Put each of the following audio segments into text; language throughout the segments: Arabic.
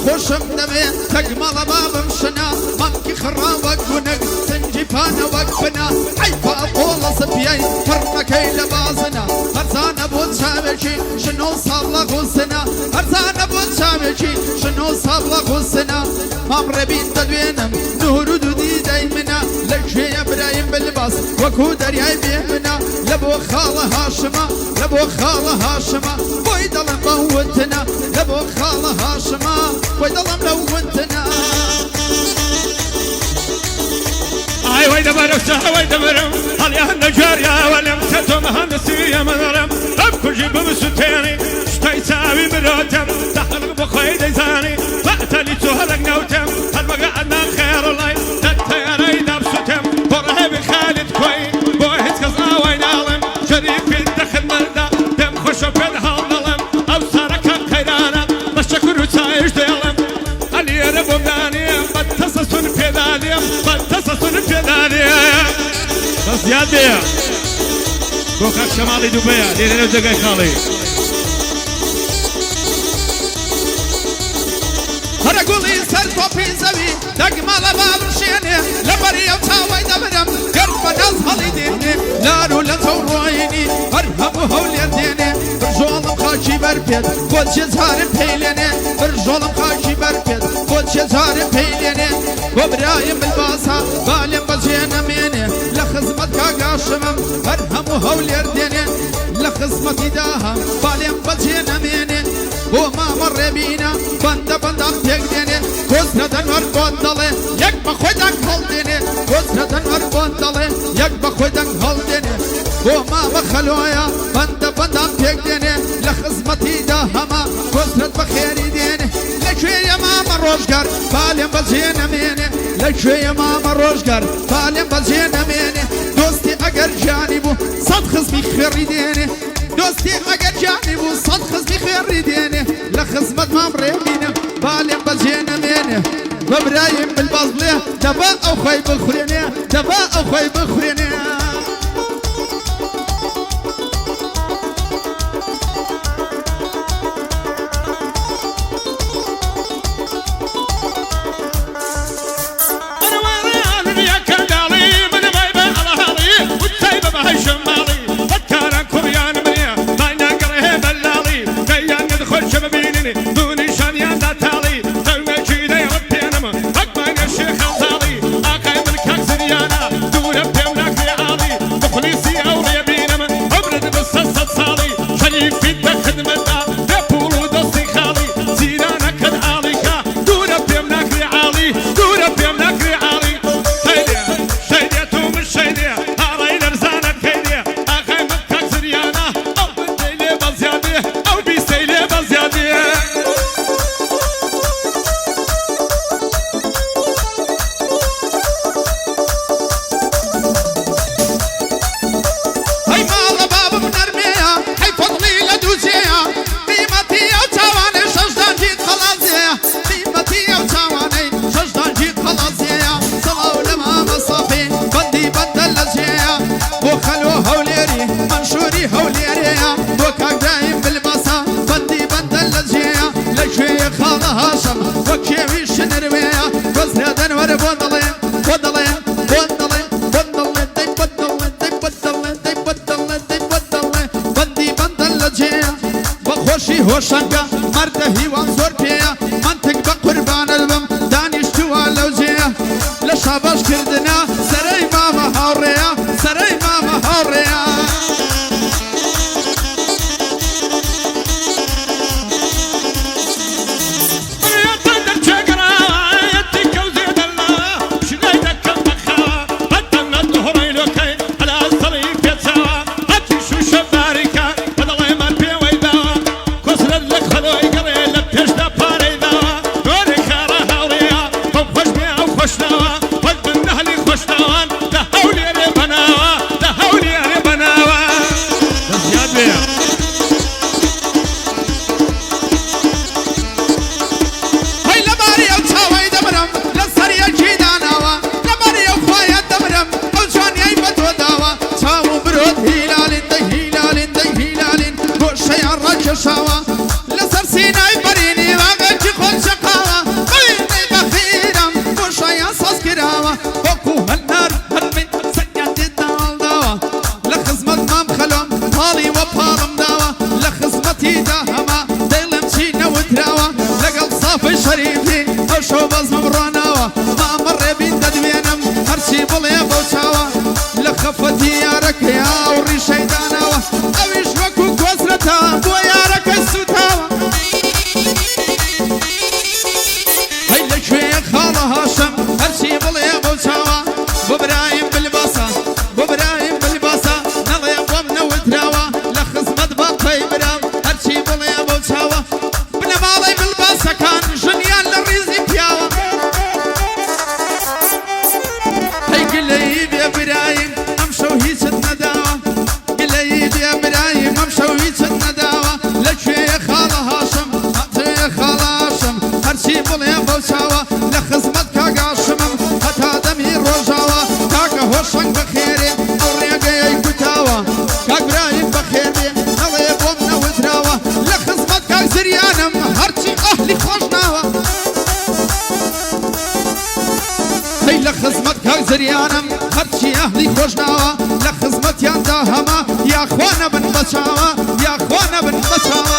خوشم دمێ تەگمەڵە بابم شنا مامکی خڕا وەک گونەک سنجی پانە وەک بنا حیفا قۆڵە سپیای پڕمەکەی لە بازنە هەرزانە بۆ چاوێکی شنۆ ساڵ لە غوسنە هەرزانە بۆ چاوێکی شنۆ ساڵ لە غوسنە مام ڕێبین دەدوێنم نور و دوودی دەی منە لە کوێیە برایم بلباس وەکو دەریای بێ منە لە بۆ خاڵە هاشمە لە بۆ خاڵە هاشمە بۆی دەڵم بە وتنە لە بۆ خاڵە هاشمە بۆی دەڵم لە وتنە ئای وای دەبەرە ساوای دەبەرم هەڵیان نەجاریا وەلێم کە تۆ مەهەندسیە مەدەرم ئەم کوژی بمسوتێنی شتای چاوی مرۆتم دەخەڵک بۆ خۆی دەیزانی بەعتەلی تۆ هەڵک نەوتم هەرمەگە ئەنا خێڕڵای دەتەیارەی دەبسوتم بۆ ڕێبی خالت کۆی بۆ هیچ کەس ئاوای ناڵم شەریفی دەخدمەردا دەم خۆشە پێت هەڵدەڵم ئەو سارەکە قەیرانە بە شەکر و چاویش دێڵم ئەلێرە بۆم دانیم بەتەسەسون پێدانیم بەتەسەسون پێدانیم بەس یاد بێە بۆ کاک شەماڵی دووبەیە لێرە لەو جێگای خاڵی هەرە گوڵی سەر تۆپی زەوی دەگمەڵە بابم شێنێ لە بەری ئەو چاوای دەبرم گەر بە ناز هەڵی دێنێ لار و لە تەو ڕۆینی هەر هەموو هەولێر دێنێ برژۆڵم خاکی بەرپێت بۆ جێزارم پێیلێنێ برژۆڵم خاکی بەرپێت بۆ جێزارم پێیلێنێ بۆ برایم بلباسا بالێم بەجێ نەمێنێ لە خزمەت کاگاشمم هەر هەموو هەولێر دێنێ لە خزمەتی داهام بالێم بەجێ نەمێنێ بۆ مامە ڕێبینە بەندە بەندام تێک دێنێ کۆزرە دەنوەر بۆن دەڵێ یەک بە خۆی دەنگ هەڵدێنێ کۆزرە دەنوەر بۆن دەڵێ یەک بە خۆی دەنگ هەڵدێنێ بۆ مامە خەلۆیە بەندە بەندام تێک دێنێ لە خزمەتی داهەمە کۆزرەت بە خێری دێنێ لەکوێیە مامە ڕۆژگار بالێم بەجێ نەمێنێ لەکوێیە مامە ڕۆژگار بالێم بەجێ نەمێنێ دۆستی ئەگەر جانی بوو سەد خزمی خێڕی دێنێ دۆستی ئەگەر جانی بوو سەد خزمی خێڕی دێنێ لە خزمەت مام ڕێبینە بالێم بەجێ نەمێنێ بە برایم بلباس بڵێ دەبا ئەو خۆی بخورێنێ دەبا ئەو خۆی بخورێنێ هۆشەنگە مەردە هیوان زۆر پێیە منتێک بە قوربانە بم دانیشتووە لەو جێیە لە شابەشکردنە سەرەی مامە هاوڕێیە سەرەی مامە هاوڕێیە Hello, هەی لە خزمەت کاک زریانم هەرچی ئەهلی خۆشناوە لە خزمەتیاندا هەما یاخوا نەبن بە چاوە یاخوا نەبن بە چاوە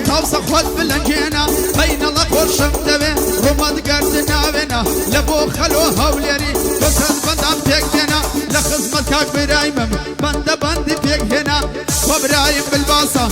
تاوسە خۆت بلەنجێنە بەینەڵە خۆشم دەوێ ڕۆمەت گەرد ناوێنە لە بۆ خەلۆ هەولێری بەسەر بەندام پێک دێنە لە خزمەت کاک برایمم بەندە بەندی پێک هێنا بۆ برایم بلباسە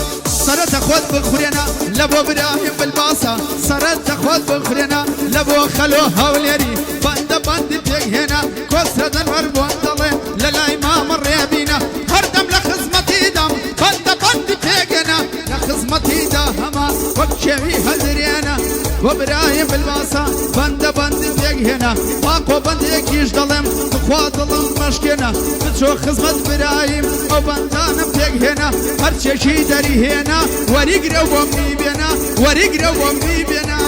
سەرەتە خۆت بخورێنە لە بۆ برایم بلباسە سەرەتە خۆت بخورێنە لە بۆ خەلۆ هەولێری بەندە بەندی پێک هێنا کۆسرەدەن هەر بۆن دەڵێ لە لای مامە ڕێبینە هەردەم لە خزمەتیدام بەندە بەندی پێکێنە لە خزمەتیدا هەما وەک کێوی هەزرێنە بۆ برایم بلباسە بەندە بەندی پێک هێنا پاکۆ بەندێکیش دەڵێم بخوا دڵم مەشکێنە بچۆ خزمەت برایم ئەو بەندانم پێک هێنا هەرچێکی دەری هێنا وەریگرە بۆم میبێنە وەریگرە بۆم میبێنە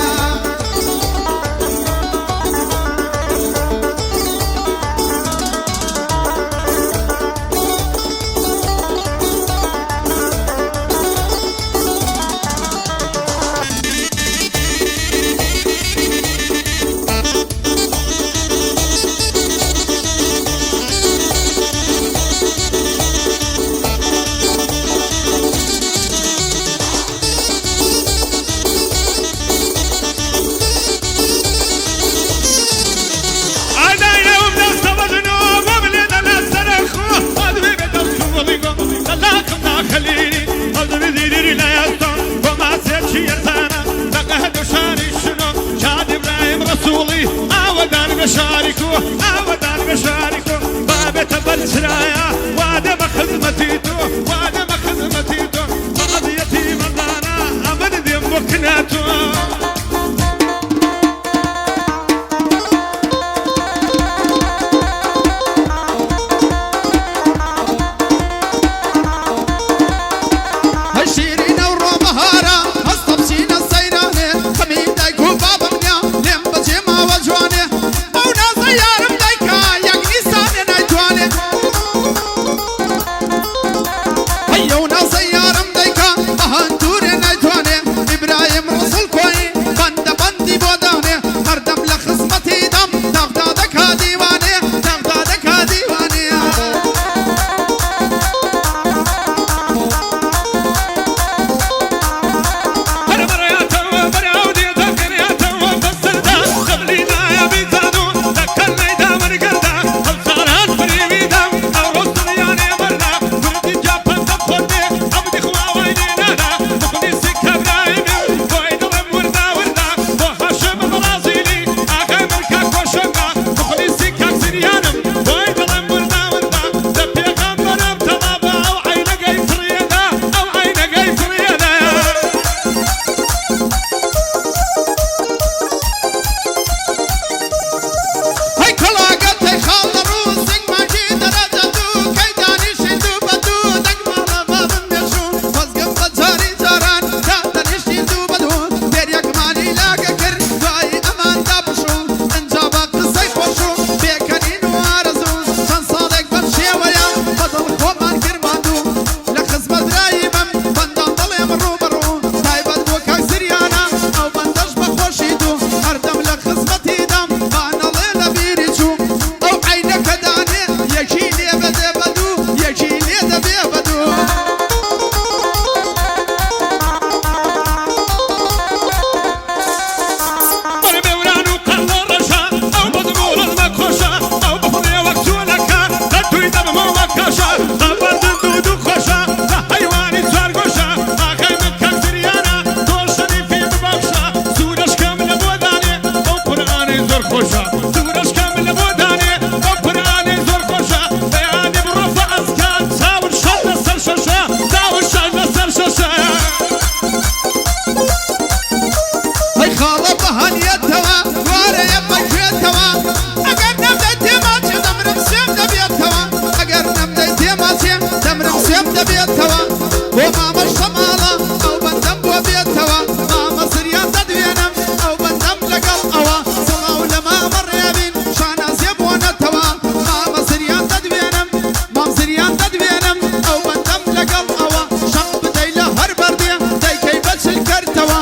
بۆ مامە شەماڵە ئەو بەندەم بۆ بێتەوە مامە سریان دەدوێنم ئەو بەندەم لەگەڵ ئەوە سڵاو لە مامە ڕێبین شانازیە بۆنەتەوە مامە سریان دەدوێنم مام سریان دەدوێنم ئەو بەندەم لەگەڵ ئەوە شەق بدەی لە هەر بەردێ دەیکەی بەچل کەرتەوە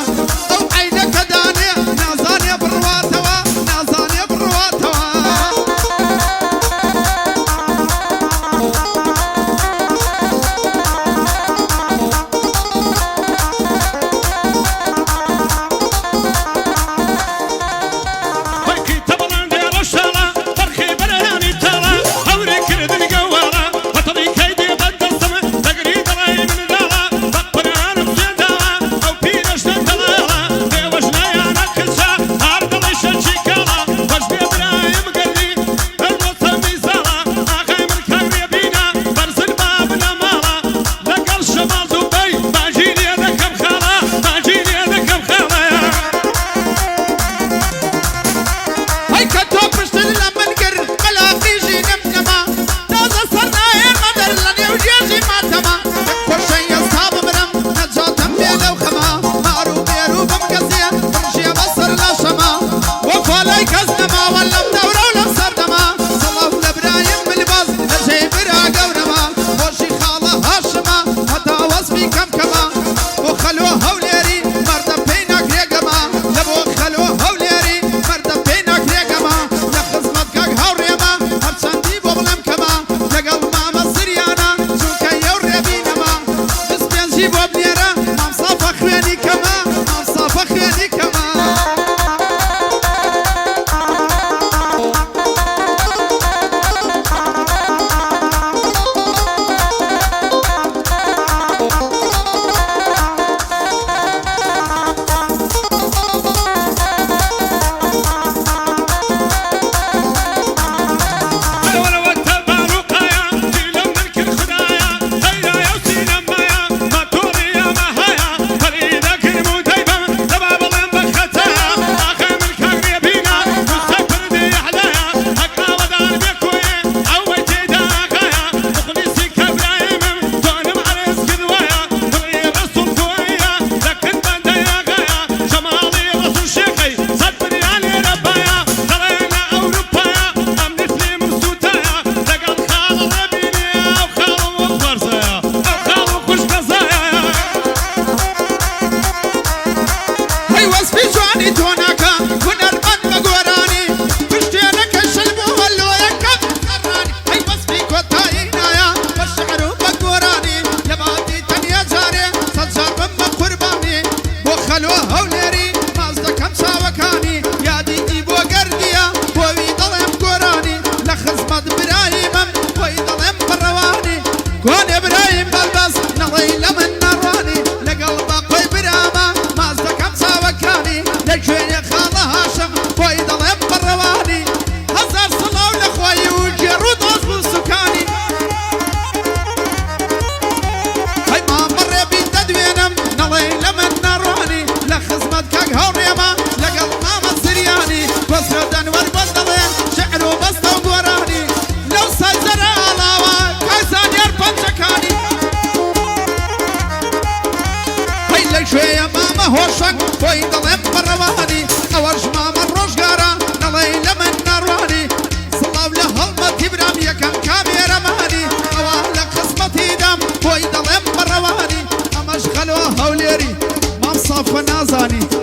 ئەو عینەکە دانێ نازانێ بڕواتەوە نازانێ بڕواتەوە شوية ماما هوشك بوي ضلم برواني أورج ماما الرجارة نلي لمن نرواني صلاو لهالمة إبرام يكن كاميرا ماني أوالك خصمتي دم بوي ضلم برواني أمشغلوا هوليري ما مصاف نازاني